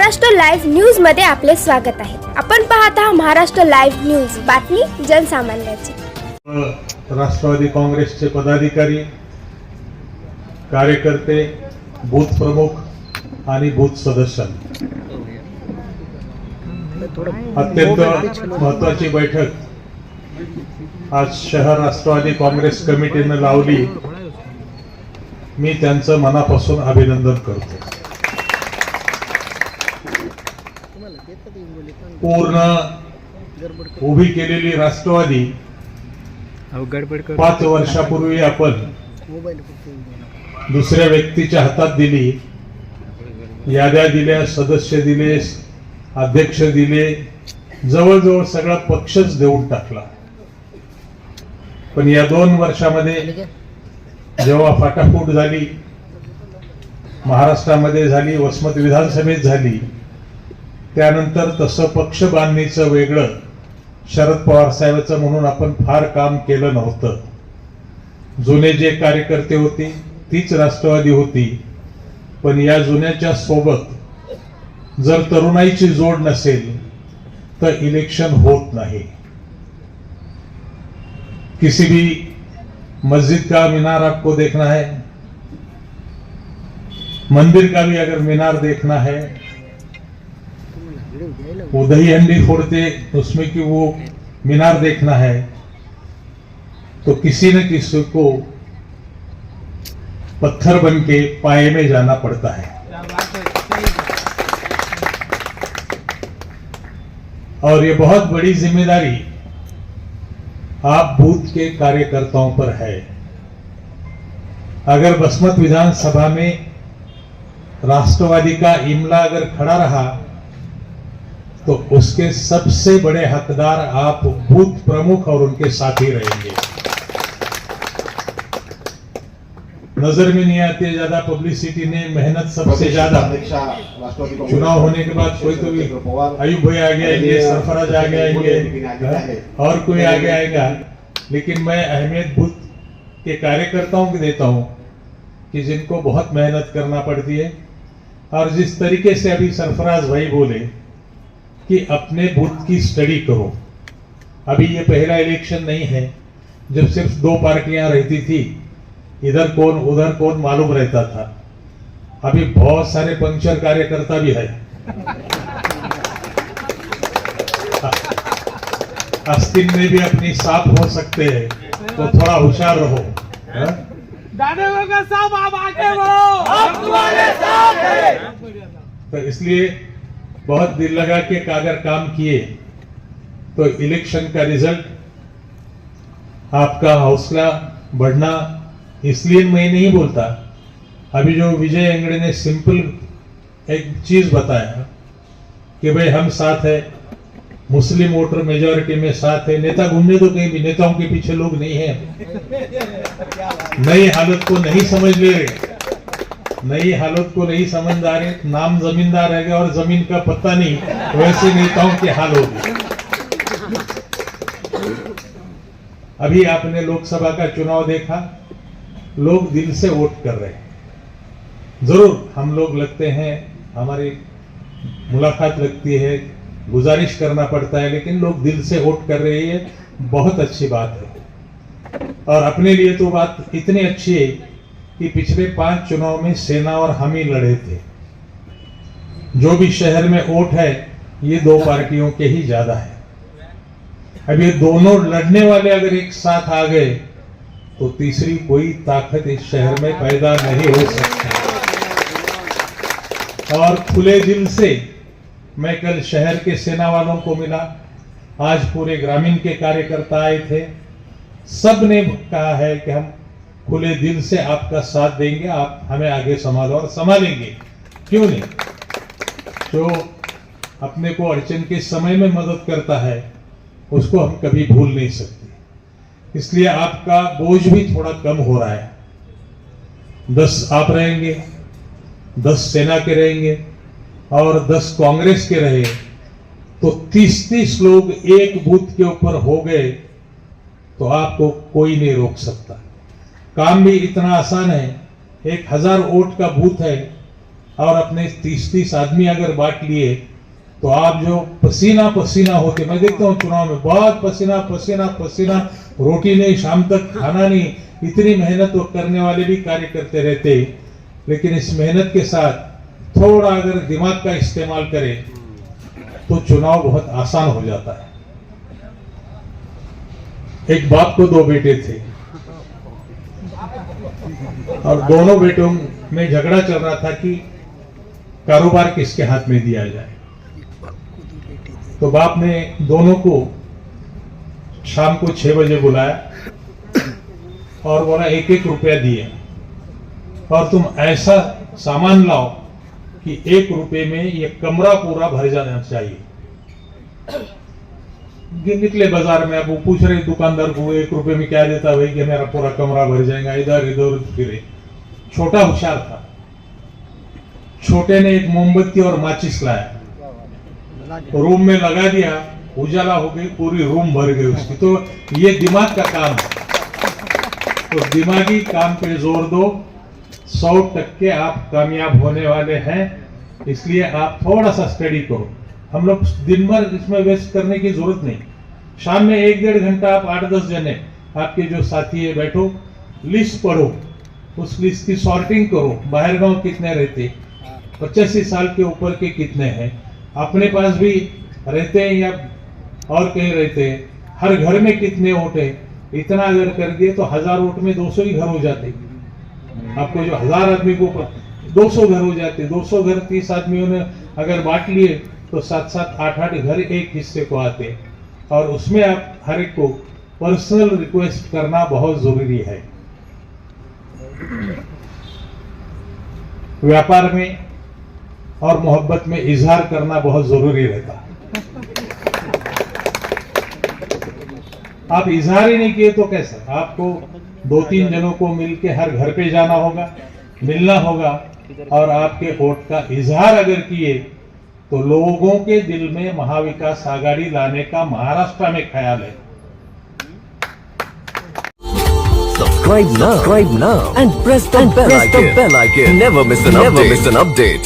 Maharashtra live news मध्ये आपले स्वागत आहे। आपण पाहत आहात महाराष्ट्र लाईव्ह न्यूज, बातमी जनसामान्याची। राष्ट्रवादी काँग्रेसचे पदाधिकारी, कार्यकर्ते, बूथ प्रमुख आणि बूथ सदस्य, अत्यंत महत्वाची बैठक आज शहर राष्ट्रवादी काँग्रेस कमिटीने लावली। मी त्यांचं मनापासून अभिनंदन करतो। पूर्ण उभी केलेली राष्ट्रवादी 5 वर्षापूर्वी आपण दुसऱ्या व्यक्तीच्या हातात दिली। याद्या दिल्या, सदस्य दिले, अध्यक्ष दिले, जवळजवळ सगळा पक्षच देऊन टाकला। पण या 2 वर्षामध्ये जेव्हा फाटाफूट झाली, महाराष्ट्रामध्ये झाली, वसमत विधानसभेत झाली, त्यानंतर तसं पक्ष बांधणीचं वेगळं, शरद पवार साहेबांचं म्हणून आपण फार काम केलं नव्हतं। जुने जे कार्यकर्ते होते तीच राष्ट्रवादी होती, पण या जुन्याच्या सोबत जर तरुणाईची जोड नसेल तर इलेक्शन होत नहीं। किसी भी मस्जिद का मीनार आपको देखना है, मंदिर का भी अगर मीनार देखना है, वो दही हंडी फोड़ते उसमें कि वो मीनार देखना है, तो किसी न किसी को पत्थर बन के पाए में जाना पड़ता है। और ये बहुत बड़ी जिम्मेदारी आप बूथ के कार्यकर्ताओं पर है। अगर बसमत विधानसभा में राष्ट्रवादी का इमला अगर खड़ा रहा तो उसके सबसे बड़े हकदार आप बूथ प्रमुख और उनके साथी रहेंगे। नजर में नहीं आती है ज्यादा पब्लिसिटी ने, मेहनत सबसे ज्यादा। चुनाव होने के बाद कोई तो भी अयूब भाई आगे आएंगे, सरफराज आगे आएंगे, और कोई आगे आएगा, लेकिन मैं अहमियत बूथ के कार्यकर्ताओं को देता हूं कि जिनको बहुत मेहनत करना पड़ती है। और जिस तरीके से अभी सरफराज भाई बोले कि अपने बूथ की स्टडी करो। अभी ये पहला इलेक्शन नहीं है जब सिर्फ 2 पार्टियां रहती थी, इधर कौन उधर कौन मालूम रहता था। अभी बहुत सारे पंक्चर कार्यकर्ता भी है। आस्तीन में भी अपनी साफ हो सकते हैं, तो थोड़ा होशियार रहो। साहब आप आगे बढ़ो, हम तुम्हारे साथ हैं। तो इसलिए बहुत दिल लगा के अगर काम किए तो इलेक्शन का रिजल्ट आपका हौसला बढ़ना। इसलिए मैं नहीं बोलता, अभी जो विजय एंगड़े ने सिंपल एक चीज बताया कि भाई हम साथ है, मुस्लिम वोटर मेजॉरिटी में साथ है। नेता घूमने तो कहीं भी, नेताओं के पीछे लोग नहीं है। नई हालत को नहीं समझ ले रहे, नई हालत को नहीं समझ आ रहे। नाम जमींदार रहेगा और जमीन का पत्ता नहीं, वैसे नेताओं के हाल होगी। अभी आपने लोकसभा का चुनाव देखा, लोग दिल से वोट कर रहे हैं। जरूर हम लोग लगते हैं, हमारी मुलाकात लगती है, गुजारिश करना पड़ता है, लेकिन लोग दिल से वोट कर रहे हैं, बहुत अच्छी बात है। और अपने लिए तो बात इतनी अच्छी है कि पिछले 5 चुनाव में सेना और हम ही लड़े थे। जो भी शहर में वोट है ये 2 पार्टियों के ही ज्यादा है। अब ये दोनों लड़ने वाले अगर एक साथ आ गए तो तीसरी कोई ताकत इस शहर में पैदा नहीं हो सकती। और खुले दिल से मैं कल शहर के सेना वालों को मिला, आज पूरे ग्रामीण के कार्यकर्ता आए थे। सब ने कहा है कि हम खुले दिल से आपका साथ देंगे, आप हमें आगे संभालो और संभालेंगे, क्यों नहीं। जो अपने को अड़चन के समय में मदद करता है उसको हम कभी भूल नहीं सकते। इसलिए आपका बोझ भी थोड़ा कम हो रहा है। 10 आप रहेंगे, 10 सेना के रहेंगे और 10 कांग्रेस के रहे, तो 30-30 लोग एक बूथ के ऊपर हो गए तो आपको कोई नहीं रोक सकता। काम भी इतना आसान है। 1000 वोट का बूथ है, और अपने 30-30 आदमी अगर बांट लिए तो आप जो पसीना पसीना होते, मैं देखता हूँ चुनाव में बहुत पसीना पसीना पसीना, रोटी नहीं, शाम तक खाना नहीं, इतनी मेहनत वो करने वाले भी कार्य करते रहते। लेकिन इस मेहनत के साथ थोड़ा अगर दिमाग का इस्तेमाल करें तो चुनाव बहुत आसान हो जाता है। एक बाप को 2 बेटे थे और दोनों बेटों में झगड़ा चल रहा था कि कारोबार किसके हाथ में दिया जाए। तो बाप ने दोनों को शाम को 6 बजे बुलाया और बोला 1-1 रुपया दिए और तुम ऐसा सामान लाओ कि 1 रुपये में ये कमरा पूरा भर जाना चाहिए। निकले बाजार में, अब वो पूछ रहे दुकानदार को 1 रुपये में क्या देता भाई कि मेरा पूरा कमरा भर जाएगा। इधर इधर फिरे। छोटा होशियार था, छोटे ने एक मोमबत्ती और माचिस लाया, रूम में लगा दिया, उजाला हो गई, पूरी रूम भर गई उसकी। तो ये दिमाग का काम है। तो दिमागी काम पे जोर दो, 100% आप कामयाब होने वाले हैं। इसलिए आप थोड़ा सा स्टडी करो। हम लोग दिन भर इसमें वेस्ट करने की जरूरत नहीं। शाम में 1-1.5 घंटा आप 8-10 जने आपके जो साथी है बैठो, लिस्ट पढ़ो, उस लिस्ट की सॉर्टिंग करो। बाहर गांव कितने रहते, 85 साल के ऊपर के कितने हैं, अपने पास भी रहते हैं या और कहीं रहते हैं, हर घर में कितने वोट है, इतना अगर कर दिए तो 1000 वोट में 200 ही घर हो जाते। आपको जो 1000 आदमी को 200 घर हो जाते। 200 घर 30 आदमियों ने अगर बांट लिए तो 7-7 8-8 घर एक हिस्से को आते। और उसमें आप हर एक को पर्सनल रिक्वेस्ट करना बहुत जरूरी है। व्यापार में और मोहब्बत में इजहार करना बहुत जरूरी रहता है। आप इजहार ही नहीं किए तो कैसा? आपको 2-3 जनों को मिलके हर घर पे जाना होगा, मिलना होगा और आपके वोट का इजहार अगर किए तो लोगों के दिल में महाविकास आघाड़ी लाने का महाराष्ट्र में ख्याल है। Subscribe now and press the bell icon. Never miss an update.